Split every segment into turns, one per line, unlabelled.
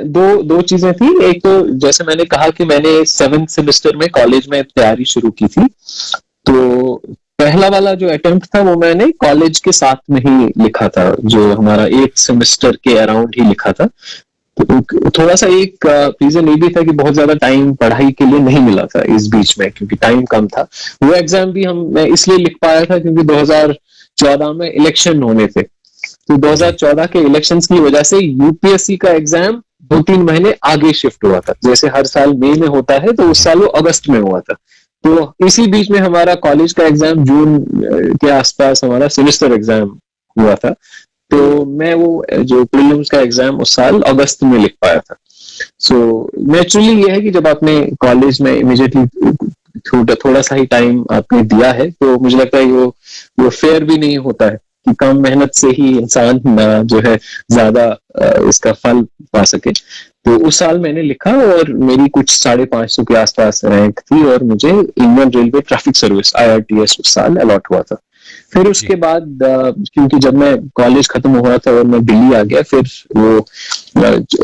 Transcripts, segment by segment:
दो दो चीजें थी। एक तो जैसे मैंने कहा कि मैंने 7th सेमेस्टर में कॉलेज में तैयारी शुरू की थी, तो पहला वाला जो अटेम्प्ट था वो मैंने कॉलेज के साथ में ही लिखा था, जो हमारा 8th सेमेस्टर के अराउंड ही लिखा था। तो थोड़ा सा एक रीजन ये भी था कि बहुत ज्यादा टाइम पढ़ाई के लिए नहीं मिला था इस बीच में, क्योंकि टाइम कम था। वो एग्जाम भी मैं इसलिए लिख पाया था क्योंकि 2014 में इलेक्शन होने थे। तो 2014 के इलेक्शंस की वजह से यूपीएससी का एग्जाम 2-3 महीने आगे शिफ्ट हुआ था। जैसे हर साल मई में होता है, तो उस साल वो अगस्त में हुआ था। तो इसी बीच में हमारा कॉलेज का एग्जाम जून के आसपास हमारा सेमेस्टर एग्जाम हुआ था। तो मैं वो जो प्रीलिम्स का एग्जाम उस साल अगस्त में लिख पाया था। सो नेचुरली ये है कि जब आपने कॉलेज में इमीडिएटली थोड़ा सा ही टाइम आपने दिया है, तो मुझे लगता है वो फेयर भी नहीं होता है कि कम मेहनत से ही इंसान जो है ज्यादा इसका फल पा सके। तो उस साल मैंने लिखा और मेरी कुछ 550 के आसपास रैंक थी, और मुझे Indian railway traffic service IRTS उस साल अलॉट हुआ था। फिर उसके बाद क्योंकि जब मैं कॉलेज खत्म हुआ था और मैं दिल्ली आ गया, फिर वो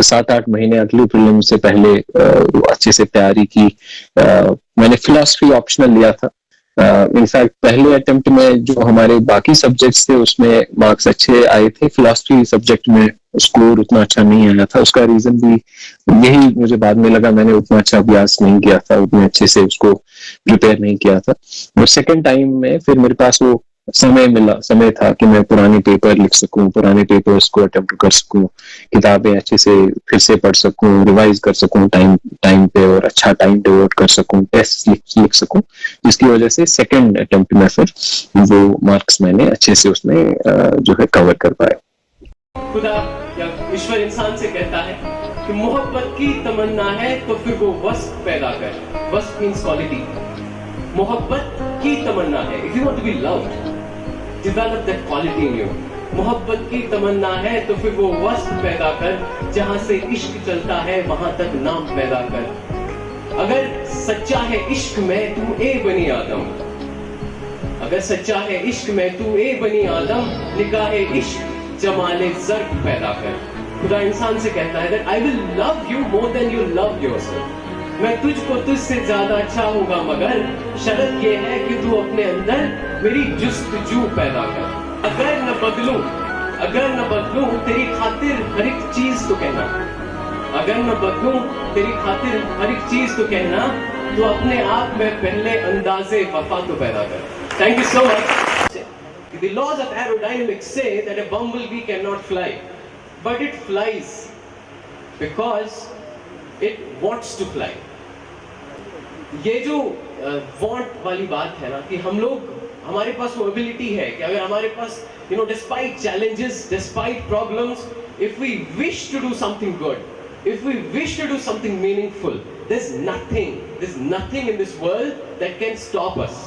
7-8 महीने अगले प्रीलिम से पहले अच्छे से तैयारी की। मैंने फिलॉसफी ऑप्शनल लिया था। इनफैक्ट पहले अटेम्प्ट में जो हमारे बाकी सब्जेक्ट्स थे उसमें मार्क्स अच्छे आए थे, फिलॉसफी सब्जेक्ट में स्कोर उतना अच्छा नहीं आया था। उसका रीजन भी यही मुझे बाद में लगा, मैंने उतना अच्छा अभ्यास नहीं किया था, उतने अच्छे से उसको प्रिपेयर नहीं किया था। और सेकेंड टाइम में फिर मेरे पास वो समय था कि मैं पुराने पेपर लिख सकूं, पुराने पेपर्स को अटेम्प्ट कर सकूं, किताबें अच्छे से फिर से पढ़ सकूं, रिवाइज कर सकूं टाइम पे, और अच्छा टाइम डिवोट कर सकूं, टेस्ट लिख सकूं, जिसकी वजह से सेकंड अटेम्प्ट में फिर वो मार्क्स मैंने अच्छे से उसमें जो है कवर कर पाया।
खुदा या ईश्वर इंसान से कहता है कि मोहब्बत की तमन्ना है तो फिर वो वस्फ पैदा कर। वस्फ मींस क्वालिटी। मोहब्बत की तमन्ना है, if you want to be loved, develop that quality in you. मोहब्बत की तमन्ना है तो फिर वो वस्फ पैदा कर, जहां से इश्क चलता है वहां तक नाम पैदा कर। अगर सच्चा है इश्क में तू ए बनी आदम, अगर सच्चा है इश्क में तू ए बनी आदम, निगाहे इश्क जमाले ज़र्फ पैदा कर। खुदा इंसान से कहता है that I will love you more than you love yourself. मैं तुझको तुझसे ज्यादा चाहूंगा, मगर शर्त यह है कि तू अपने अंदर मेरी जुस्तजू पैदा कर। अगर न बदलूं तेरी खातिर हर एक चीज तो कहना, अगर न बदलूं तेरी खातिर हर एक चीज तो कहना, तो अपने आप में पहले अंदाजे वफा तो पैदा कर। Thank you so much. The laws of aerodynamics say that a bumblebee cannot fly, but it flies because it wants to fly. ये जो want वाली बात है ना, कि हम लोग, हमारे पास वो एबिलिटी है कि अगर हमारे पास despite challenges, despite problems, if we wish to do something good, if we wish to do something meaningful, there's nothing in this world that can stop us.